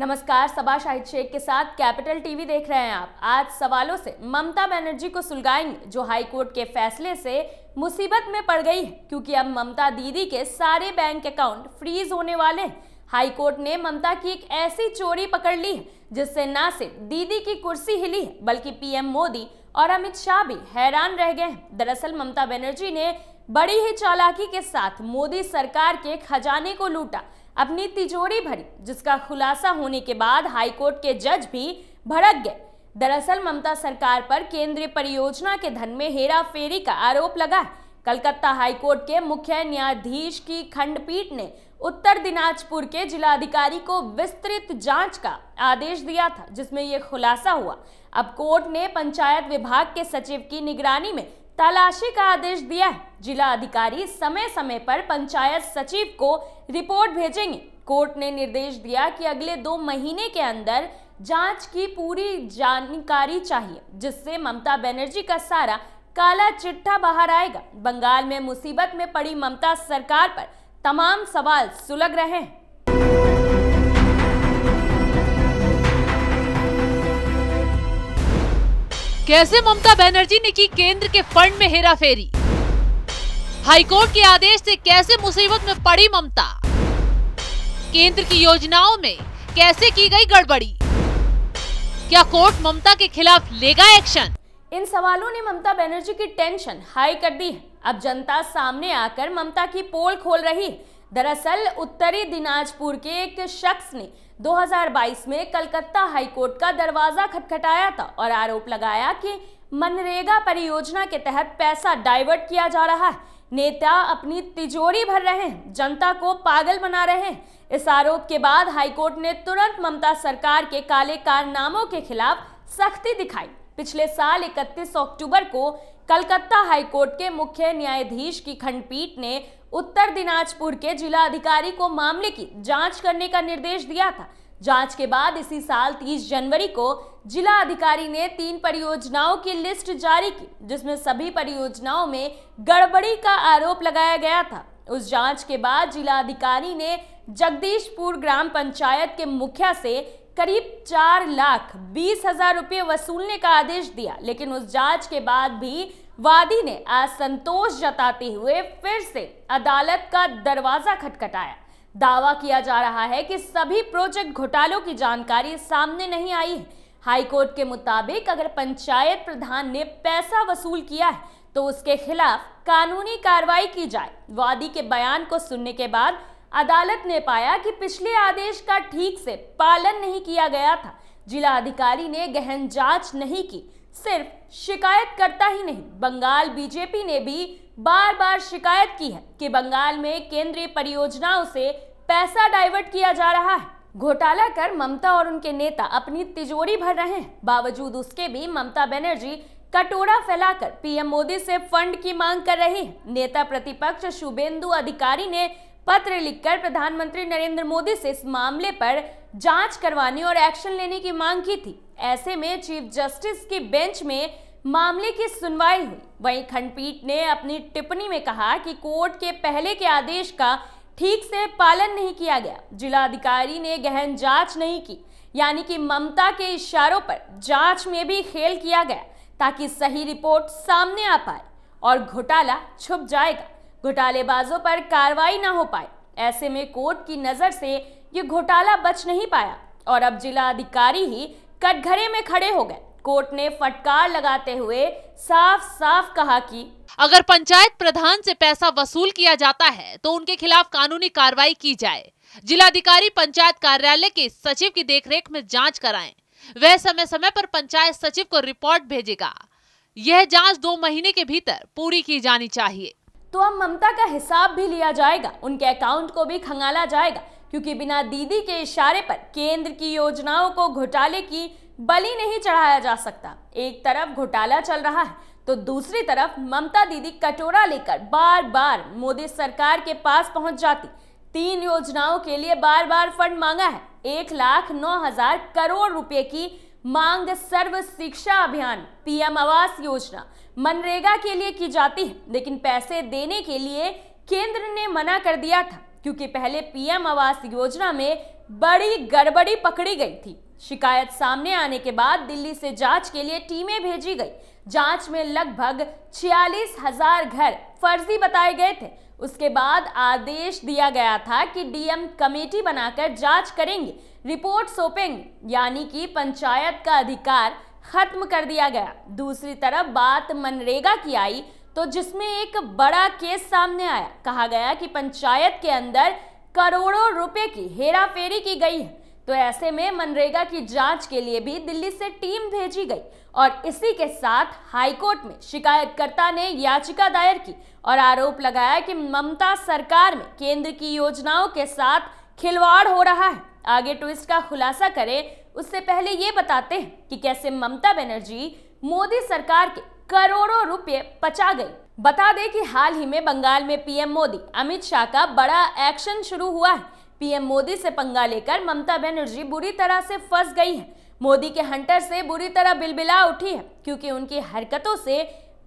नमस्कार, सबा शाहिद शेख के साथ कैपिटल टीवी देख रहे हैं आप। आज सवालों से ममता बनर्जी को सुलगाएंगे, जो हाईकोर्ट के फैसले से मुसीबत में पड़ गई है, क्योंकि अब ममता दीदी के सारे बैंक अकाउंट फ्रीज होने वाले हैं। हाईकोर्ट ने ममता की एक ऐसी चोरी पकड़ ली है जिससे न सिर्फ दीदी की कुर्सी हिली है, बल्कि पीएम मोदी और अमित शाह भी हैरान रह गए हैं। दरअसल ममता बनर्जी ने बड़ी ही चालाकी के साथ मोदी सरकार के खजाने को लूटा, अपनी तिजोरी भरी, जिसका खुलासा होने के बाद हाईकोर्ट के जज भी भड़क गए। दरअसल ममता सरकार पर केंद्रीय परियोजना के धन में हेरा फेरी का आरोप लगा है। कलकत्ता हाईकोर्ट के मुख्य न्यायाधीश की खंडपीठ ने उत्तर दिनाजपुर के जिलाधिकारी को विस्तृत जांच का आदेश दिया था, जिसमें यह खुलासा हुआ। अब कोर्ट ने पंचायत विभाग के सचिव की निगरानी में तलाशी का आदेश दिया है। जिला अधिकारी समय समय पर पंचायत सचिव को रिपोर्ट भेजेंगे। कोर्ट ने निर्देश दिया कि अगले 2 महीने के अंदर जांच की पूरी जानकारी चाहिए, जिससे ममता बनर्जी का सारा काला चिट्ठा बाहर आएगा। बंगाल में मुसीबत में पड़ी ममता सरकार पर तमाम सवाल सुलग रहे हैं। कैसे ममता बनर्जी ने की केंद्र के फंड में हेराफेरी? हाईकोर्ट के आदेश से कैसे मुसीबत में पड़ी ममता? केंद्र की योजनाओं में कैसे की गई गड़बड़ी? क्या कोर्ट ममता के खिलाफ लेगा एक्शन? इन सवालों ने ममता बनर्जी की टेंशन हाई कर दी है। अब जनता सामने आकर ममता की पोल खोल रही है। दरअसल उत्तरी दिनाजपुर के एक शख्स ने 2022 में कलकत्ता हाईकोर्ट का दरवाजा खटखटाया था और आरोप लगाया कि मनरेगा परियोजना के तहत पैसा डाइवर्ट किया जा रहा है। नेता अपनी तिजोरी भर रहे हैं, जनता को पागल बना रहे हैं। इस आरोप के बाद हाईकोर्ट ने तुरंत ममता सरकार के काले कारनामों के खिलाफ सख्ती दिखाई। पिछले साल 31 अक्टूबर को कलकत्ता हाईकोर्ट के मुख्य न्यायाधीश की खंडपीठ ने उत्तर दिनाजपुर के जिला अधिकारी को मामले की जांच करने का निर्देश दिया था। जांच के बाद इसी साल 30 जनवरी को जिला अधिकारी ने 3 परियोजनाओं की लिस्ट जारी की, जिसमें सभी परियोजनाओं में गड़बड़ी का आरोप लगाया गया था। उस जांच के बाद जिला अधिकारी ने जगदीशपुर ग्राम पंचायत के मुखिया से करीब 4,20,000 रुपये वसूलने का आदेश दिया, लेकिन उस जांच के बाद भी वादी ने असंतोष जताते हुए फिर से अदालत का दरवाजा खटखटाया। दावा किया जा रहा है कि सभी प्रोजेक्ट घोटालों की जानकारी सामने नहीं आई है। हाईकोर्ट के मुताबिक अगर पंचायत प्रधान ने पैसा वसूल किया है तो उसके खिलाफ कानूनी कार्रवाई की जाए। वादी के बयान को सुनने के बाद अदालत ने पाया कि पिछले आदेश का ठीक से पालन नहीं किया गया था। जिला अधिकारी ने गहन जांच नहीं की, सिर्फ शिकायत करता ही नहीं, बंगाल बीजेपी ने भी बार बार शिकायत की है कि बंगाल में केंद्रीय परियोजनाओं से पैसा डाइवर्ट किया जा रहा है। घोटाला कर ममता और उनके नेता अपनी तिजोरी भर रहे हैं। बावजूद उसके भी ममता बनर्जी कटोरा फैलाकर पीएम मोदी से फंड की मांग कर रही है। नेता प्रतिपक्ष शुभेंदु अधिकारी ने पत्र लिखकर प्रधानमंत्री नरेंद्र मोदी से इस मामले पर जांच करवाने और एक्शन लेने की मांग की थी। ऐसे में चीफ जस्टिस की बेंच में मामले की सुनवाई हुई। वहीं खंडपीठ ने अपनी टिप्पणी में कहा कि कोर्ट के पहले के आदेश का ठीक से पालन नहीं किया गया। जिला अधिकारी ने गहन जांच नहीं की, यानी कि ममता के इशारों पर जांच में भी खेल किया गया ताकि सही रिपोर्ट सामने आ पाए और घोटाला छुप जाएगा, घोटालेबाजों पर कार्रवाई ना हो पाए। ऐसे में कोर्ट की नजर से ये घोटाला बच नहीं पाया और अब जिला अधिकारी ही कटघरे में खड़े हो गए। कोर्ट ने फटकार लगाते हुए साफ साफ कहा कि अगर पंचायत प्रधान से पैसा वसूल किया जाता है तो उनके खिलाफ कानूनी कार्रवाई की जाए। जिलाधिकारी पंचायत कार्यालय के सचिव की देखरेख में जांच कराएं। वह समय समय पर पंचायत सचिव को रिपोर्ट भेजेगा। यह जांच 2 महीने के भीतर पूरी की जानी चाहिए। तो अब ममता का हिसाब भी लिया जाएगा, उनके अकाउंट को भी खंगाला जाएगा, क्योंकि बिना दीदी के इशारे पर केंद्र की योजनाओं को घोटाले की बलि नहीं चढ़ाया जा सकता। एक तरफ घोटाला चल रहा है तो दूसरी तरफ ममता दीदी कटोरा लेकर बार बार मोदी सरकार के पास पहुंच जाती। 3 योजनाओं के लिए बार बार फंड मांगा है। 1,09,000 करोड़ रुपए की मांग सर्व शिक्षा अभियान, पीएम आवास योजना, मनरेगा के लिए की जाती है, लेकिन पैसे देने के लिए केंद्र ने मना कर दिया था, क्योंकि पहले पीएम आवास योजना में बड़ी गड़बड़ी पकड़ी गई थी। शिकायत सामने आने के बाद दिल्ली से जांच के लिए टीमें भेजी गई। जांच में लगभग 46,000 घर फर्जी बताए गए थे। उसके बाद आदेश दिया गया था कि डीएम कमेटी बनाकर जांच करेंगे, रिपोर्ट सौंपेंगे, यानी कि पंचायत का अधिकार खत्म कर दिया गया। दूसरी तरफ बात मनरेगा की आई तो जिसमें एक बड़ा केस सामने आया। कहा गया कि पंचायत के अंदर करोड़ों रुपए की हेराफेरी की गई है। तो ऐसे में मनरेगा की जांच के लिए भी दिल्ली से टीम भेजी गई और इसी के साथ हाईकोर्ट में शिकायतकर्ता ने याचिका दायर की और आरोप लगाया कि ममता सरकार में केंद्र की योजनाओं के साथ खिलवाड़ हो रहा है। आगे ट्विस्ट का खुलासा करें उससे पहले ये बताते हैं कि कैसे ममता बनर्जी मोदी सरकार के करोड़ों रुपए पचा गई। बता दें कि हाल ही में बंगाल में पीएम मोदी अमित शाह का बड़ा एक्शन शुरू हुआ है। पीएम मोदी से पंगा लेकर ममता बनर्जी बुरी तरह से फंस गई है। मोदी के हंटर से बुरी तरह बिलबिला उठी है क्योंकि उनकी हरकतों से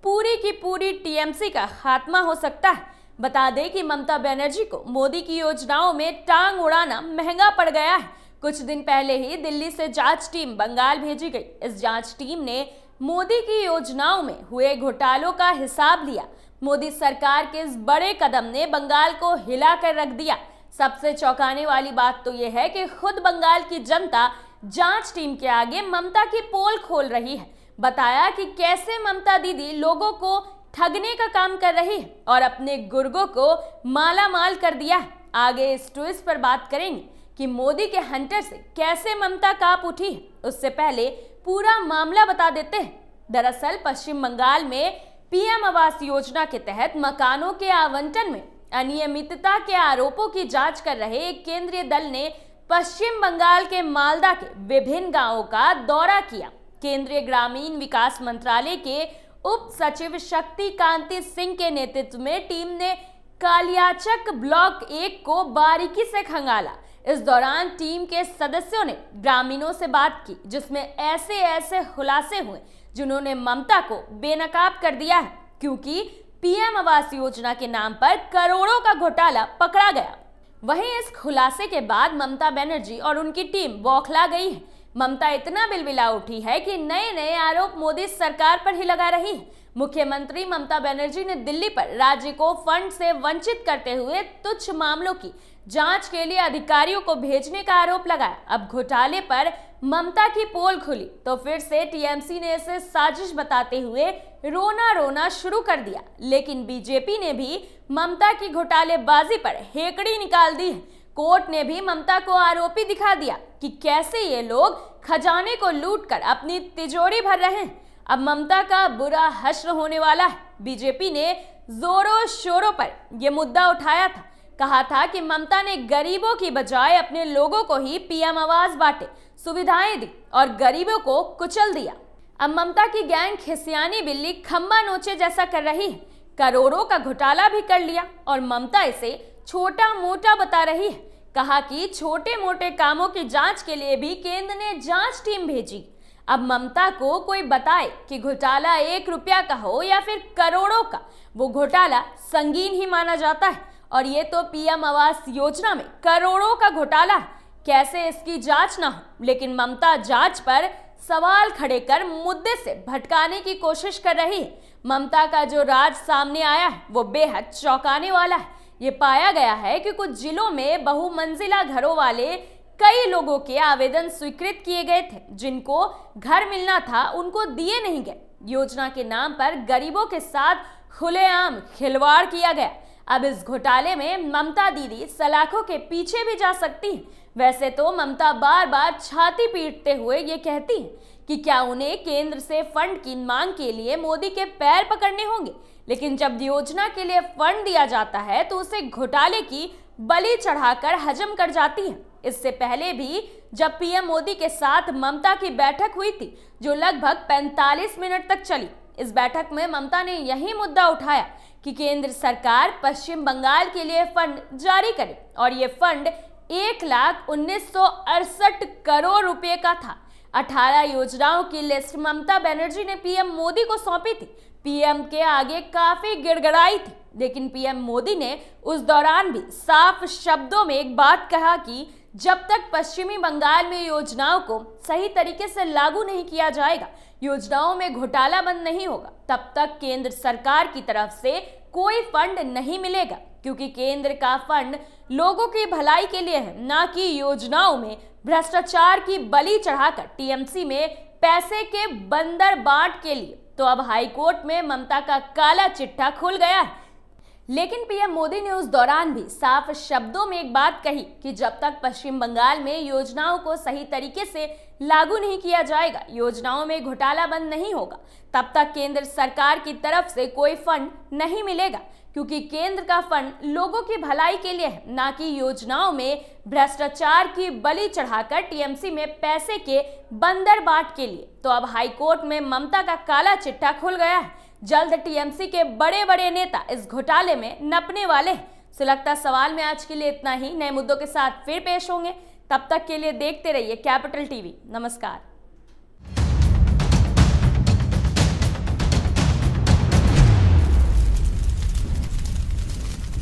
पूरी की पूरी टीएमसी का खात्मा हो सकता है। बता दें कि ममता बनर्जी को मोदी की योजनाओं में टांग उड़ाना महंगा पड़ गया है। कुछ दिन पहले ही दिल्ली से जांच टीम बंगाल भेजी गई। इस जांच टीम ने मोदी की योजनाओं में हुए घोटालों का हिसाब लिया। मोदी सरकार के इस बड़े कदम ने बंगाल को हिला कर रख दिया। सबसे चौंकाने वाली बात तो यह है कि खुद बंगाल की जनता जांच टीम के आगे ममता की पोल खोल रही है। बताया कि कैसे ममता दीदी लोगों को ठगने का काम कर रही है और अपने गुर्गों को माला माल कर दिया है। आगे इस ट्विस्ट पर बात करेंगे कि मोदी के हंटर से कैसे ममता कांप उठी है। उससे पहले पूरा मामला बता देते हैं। दरअसल पश्चिम बंगाल में पीएम आवास योजना के तहत मकानों के आवंटन में अनियमितता के आरोपों की जांच कर रहे एक केंद्रीय दल ने पश्चिम बंगाल के मालदा के विभिन्न गांवों का दौरा किया। केंद्रीय ग्रामीण विकास मंत्रालय के उप सचिव शक्ति कांति सिंह के नेतृत्व में टीम ने कालियाचक ब्लॉक 1 को बारीकी से खंगाला। इस दौरान टीम के सदस्यों ने ग्रामीणों से बात की जिसमें ऐसे खुलासे हुए जिन्होंने ममता को बेनकाब कर दिया है क्योंकि पीएम आवास योजना के नाम पर करोड़ों का घोटाला पकड़ा गया। वहीं इस खुलासे के बाद ममता बनर्जी और उनकी टीम बौखला गई है। ममता इतना बिलबिला उठी है कि नए आरोप मोदी सरकार पर ही लगा रही है। मुख्यमंत्री ममता बनर्जी ने दिल्ली पर राज्य को फंड से वंचित करते हुए तुच्छ मामलों की जांच के लिए अधिकारियों को भेजने का आरोप लगाया। अब घोटाले पर ममता की पोल खुली तो फिर से टीएमसी ने इसे साजिश बताते हुए रोना शुरू कर दिया। लेकिन बीजेपी ने भी ममता की घोटालेबाजी पर हेकड़ी निकाल दी है। कोर्ट ने भी ममता को आरोपी दिखा दिया कि कैसे ये लोग खजाने को लूटकर अपनी तिजोरी भर रहे हैं। अब ममता का बुरा हश्र होने वाला है। बीजेपी ने जोरों शोरों पर यह मुद्दा उठाया था। कहा था कि ममता ने गरीबों की बजाय अपने लोगों को ही पीएम आवास बांटे, सुविधाएं दी और गरीबों को कुचल दिया। अब ममता की गैंग खिसियानी बिल्ली खंबा नोचे जैसा कर रही है। करोड़ों का घोटाला भी कर लिया और ममता इसे छोटा मोटा बता रही है। कहा कि छोटे मोटे कामों की जांच के लिए भी केंद्र ने जांच टीम भेजी। अब ममता को कोई बताए कि घोटाला 1 रुपया का हो या फिर करोड़ों का, वो घोटाला संगीन ही माना जाता है। और ये तो पीएम आवास योजना में करोड़ों का घोटाला है, कैसे इसकी जांच ना हो। लेकिन ममता जांच पर सवाल खड़े कर मुद्दे से भटकाने की कोशिश कर रही है। ममता का जो राज सामने आया है वो बेहद चौंकाने वाला है। ये पाया गया है कि कुछ जिलों में बहुमंजिला घरों वाले कई लोगों के आवेदन स्वीकृत किए गए थे। जिनको घर मिलना था उनको दिए नहीं गए। योजना के नाम पर गरीबों के साथ खुलेआम खिलवाड़ किया गया। अब इस घोटाले में ममता दीदी सलाखों के पीछे भी जा सकती है। वैसे तो ममता बार छाती पीटते हुए ये कहती है कि क्या उन्हें केंद्र से फंड की मांग के लिए मोदी के पैर पकड़ने होंगे, लेकिन जब योजना के लिए फंड दिया जाता है तो उसे घोटाले की बलि चढ़ाकर हजम कर जाती है। इससे पहले भी जब पीएम मोदी के साथ ममता की बैठक हुई थी जो लगभग 45 मिनट तक चली, इस बैठक में ममता ने यही मुद्दा उठाया कि केंद्र सरकार पश्चिम बंगाल के लिए फंड जारी करे और ये फंड 1,19,68 करोड़ रुपए का था। 18 योजनाओं की लिस्ट ममता बनर्जी ने पीएम मोदी को सौंपी थी। पीएम के आगे काफी गिड़गिड़ाई थी, लेकिन पीएम मोदी ने उस दौरान भी साफ शब्दों में एक बात कहा कि जब तक पश्चिमी बंगाल में योजनाओं को सही तरीके से लागू नहीं किया जाएगा, योजनाओं में घोटाला बंद नहीं होगा, तब तक केंद्र सरकार की तरफ से कोई फंड नहीं मिलेगा, क्योंकि केंद्र का फंड लोगों की भलाई के लिए है, ना कि योजनाओं में भ्रष्टाचार की बलि चढ़ाकर टीएमसी में पैसे के बंदर बांट के लिए। तो अब हाईकोर्ट में ममता का काला चिट्ठा खुल गया है। लेकिन पीएम मोदी ने उस दौरान भी साफ शब्दों में एक बात कही कि जब तक पश्चिम बंगाल में योजनाओं को सही तरीके से लागू नहीं किया जाएगा, योजनाओं में घोटाला बंद नहीं होगा, तब तक केंद्र सरकार की तरफ से कोई फंड नहीं मिलेगा, क्योंकि केंद्र का फंड लोगों की भलाई के लिए है, ना कि योजनाओं में भ्रष्टाचार की बलि चढ़ाकर टीएमसी में पैसे के बंदर बांट के लिए। तो अब हाईकोर्ट में ममता का काला चिट्ठा खुल गया है। जल्द टीएमसी के बड़े बड़े नेता इस घोटाले में नपने वाले हैं। सुलगता सवाल में आज के लिए इतना ही। नए मुद्दों के साथ फिर पेश होंगे, तब तक के लिए देखते रहिए कैपिटल टीवी। नमस्कार।